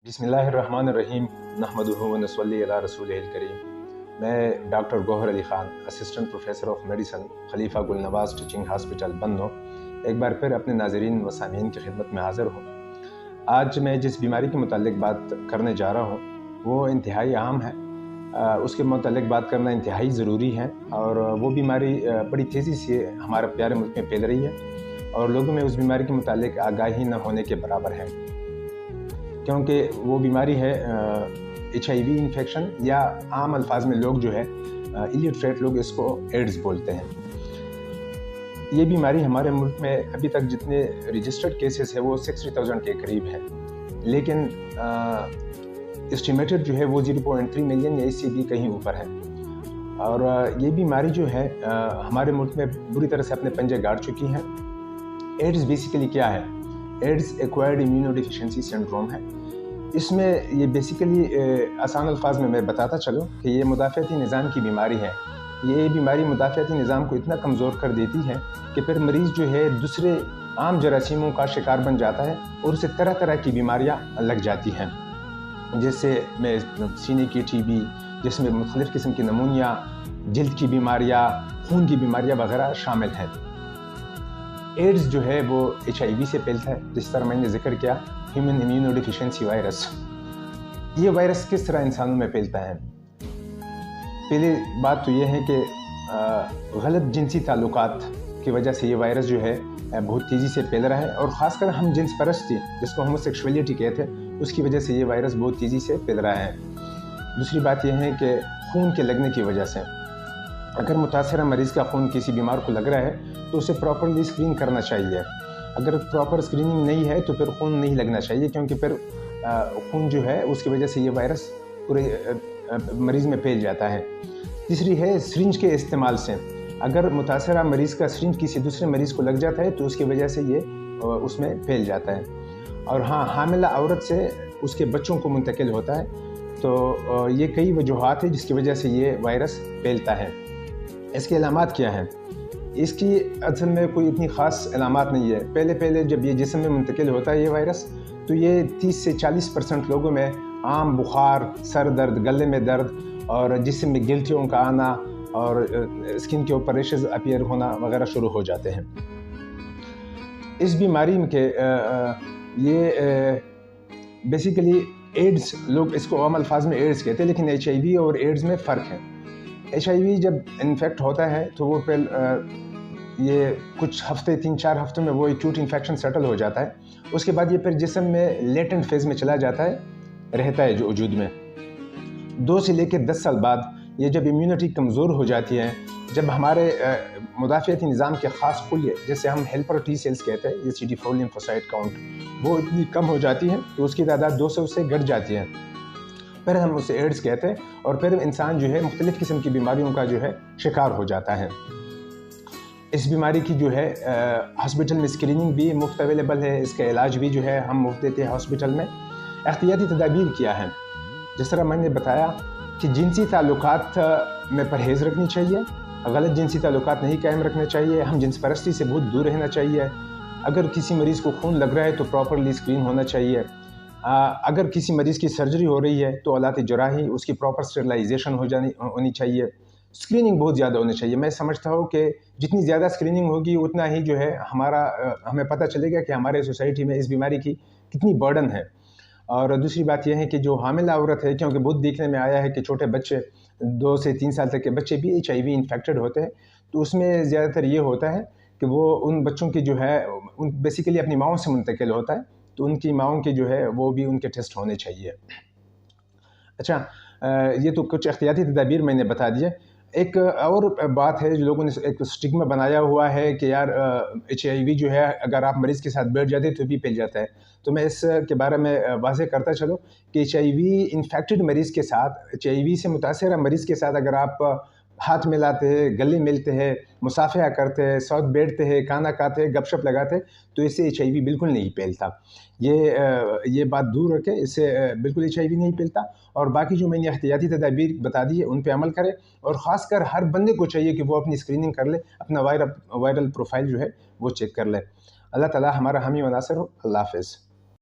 बिस्मिल्लाहिर्रहमानिर्रहीम नहमदुहु व नसल्ली अला रसूलिहिल करीम। मैं doctor Gauhar Ali Khan, assistant professor of medicine, Khalifa Gul Nawaz teaching hospital बन्नो, एक बार फिर अपने नाज़रीन व सामीन की खिदमत में हाज़िर हूँ। आज मैं जिस बीमारी के मुतालिक बात करने जा रहा हूँ वो इंतहाई अहम है, उसके मुतालिक बात करना इंतहाई ज़रूरी है। और वो बीमारी बड़ी तेज़ी से हमारे प्यारे मुल्क में फैल रही है और लोगों में उस बीमारी के मुतालिक आगाही न होने के बराबर है, क्योंकि वो बीमारी है HIV इन्फेक्शन, या आम अल्फाज में लोग जो है इलिटरेट लोग इसको एड्स बोलते हैं। ये बीमारी हमारे मुल्क में अभी तक जितने रजिस्टर्ड केसेस है वो 60,000 के करीब है, लेकिन एस्टिमेटेड जो है वो 0.3 मिलियन या इससे भी कहीं ऊपर है। और ये बीमारी जो है हमारे मुल्क में बुरी तरह से अपने पंजे गाड़ चुकी है। एड्स बेसिकली क्या है? एड्स एक्वायर्ड इम्यूनोडेफिशिएंसी सिंड्रोम है। इसमें ये बेसिकली आसान अल्फाज में मैं बताता चलूँ कि ये मुदाफ़ाती निज़ाम की बीमारी है। ये बीमारी मुदाफ़ाती निज़ाम को इतना कमज़ोर कर देती है कि फिर मरीज़ जो है दूसरे आम जरासीमों का शिकार बन जाता है और उसे तरह तरह की बीमारियाँ लग जाती हैं, जैसे में सीने की TB, जिसमें मुख्तलिफ़ किस्म की नमूनिया, जल्द की बीमारियाँ, खून की बीमारियाँ वगैरह शामिल हैं। एड्स जो है वो HIV से फैलता है, जिस तरह मैंने जिक्र किया, ह्यूमन इम्यूनोडेफिशिएंसी वायरस। ये वायरस किस तरह इंसानों में फैलता है? पहली बात तो ये है कि गलत जिनसी ताल्लुकात की वजह से ये वायरस जो है बहुत तेज़ी से फैल रहा है, और ख़ासकर हम जिन्स परस्ती, जिसको होमोसेक्सुअलिटी कहते हैं, उसकी वजह से ये वायरस बहुत तेज़ी से फैल रहा है। दूसरी बात यह है कि खून के लगने की वजह से, अगर मुतासरा मरीज़ का खून किसी बीमार को लग रहा है तो उसे प्रॉपरली स्क्रीन करना चाहिए। अगर प्रॉपर स्क्रीनिंग नहीं है तो फिर खून नहीं लगना चाहिए, क्योंकि फिर खून जो है उसकी वजह से ये वायरस पूरे मरीज़ में फैल जाता है। तीसरी है सिरिंज के इस्तेमाल से, अगर मुतासरा मरीज़ का सिरिंज किसी दूसरे मरीज़ को लग जाता है तो उसकी वजह से ये उसमें फैल जाता है। और हाँ, हामिला औरत से उसके बच्चों को मुंतकिल होता है। तो ये कई वजूहात है जिसकी वजह से ये वायरस फैलता है। इसके अलामात क्या हैं? इसकी असल में कोई इतनी ख़ास अलामात नहीं है। पहले जब ये जिस्म में मुंतकिल होता है ये वायरस, तो ये 30 से 40% लोगों में आम बुखार, सर दर्द, गले में दर्द और जिस्म में गिल्टियों का आना और स्किन के ऊपर रेशेस अपीयर होना वगैरह शुरू हो जाते हैं। इस बीमारी के ये बेसिकली एड्स, लोग इसको आम अल्फाज में एड्स कहते हैं, लेकिन HIV और एड्स में फ़र्क है। HIV जब इन्फेक्ट होता है तो वो फिर ये कुछ हफ्ते, 3-4 हफ्तों में वो एक्यूट इन्फेक्शन सेटल हो जाता है। उसके बाद ये फिर जिस्म में लेटेंट फेज़ में चला जाता है, रहता है जो वजूद में। 2 से लेकर 10 साल बाद ये जब इम्यूनिटी कमज़ोर हो जाती है, जब हमारे मुदाफ़ाती निज़ाम के ख़ास खुलिये, जैसे हम हेल्पर T सेल्स कहते हैं, ये CD4 लिम्फोसाइट काउंट, वो इतनी कम हो जाती है तो उसकी तादाद 200 से घट जाती है। फिर हम उसे एड्स कहते हैं और फिर इंसान जो है मुख्तलिफ़ किस्म की बीमारियों का जो है शिकार हो जाता है। इस बीमारी की जो है हॉस्पिटल में स्क्रीनिंग भी मुफ्त अवेलेबल है, इसका इलाज भी जो है हम मुफ्त देते हैं हॉस्पिटल में। एहतियाती तदाबीर क्या है? जिस तरह मैंने बताया कि जिनसी ताल्लुकात में परहेज़ रखनी चाहिए, गलत जिनसी ताल्लुकात नहीं कायम रखने चाहिए, हम जिन्स परस्ती से बहुत दूर रहना चाहिए। अगर किसी मरीज़ को खून लग रहा है तो प्रॉपरली स्क्रीन होना चाहिए। अगर किसी मरीज़ की सर्जरी हो रही है तो औलात जराही, उसकी प्रॉपर स्टरलाइजेशन होनी चाहिए। स्क्रीनिंग बहुत ज़्यादा होनी चाहिए। मैं समझता हूँ कि जितनी ज़्यादा स्क्रीनिंग होगी उतना ही जो है हमें पता चलेगा कि हमारे सोसाइटी में इस बीमारी की कितनी बर्डन है। और दूसरी बात यह है कि जो हामिला औरत है, क्योंकि बहुत देखने में आया है कि छोटे बच्चे, 2 से 3 साल तक के बच्चे भी HIV इन्फेक्टेड होते हैं, तो उसमें ज़्यादातर ये होता है कि वो उन बच्चों की जो है उन बेसिकली अपनी माँओं से मुंतकिल होता है, तो उनकी माँओं के जो है वो भी उनके टेस्ट होने चाहिए। अच्छा, ये तो कुछ एहतियाती तदाबीर मैंने बता दिए। एक और बात है, जो लोगों ने एक स्टिग्मा बनाया हुआ है कि यार HIV जो है अगर आप मरीज़ के साथ बैठ जाते हैं तो भी फैल जाता है। तो मैं इसके बारे में वाज़ेह करता चलूँ कि HIV इन्फेक्टेड मरीज़ के साथ, HIV से मुतासरा मरीज़ के साथ अगर आप हाथ मिलाते हैं, गले मिलते हैं, मुसाफिहा करते हैं, साथ बैठते हैं, खाना खाते हैं, गपशप लगाते हैं, तो इससे HIV बिल्कुल नहीं फैलता। ये बात दूर रखें, इससे बिल्कुल HIV नहीं फैलता। और बाकी जो मैंने एहतियाती तदाबीर बता दी है उन पे अमल करें, और ख़ासकर हर बंदे को चाहिए कि वो अपनी स्क्रीनिंग कर ले, अपना वायरल प्रोफाइल जो है वो चेक कर ले। अल्लाह ताला हमारा हामी व नासिर हो। अल्लाह हाफ़िज़।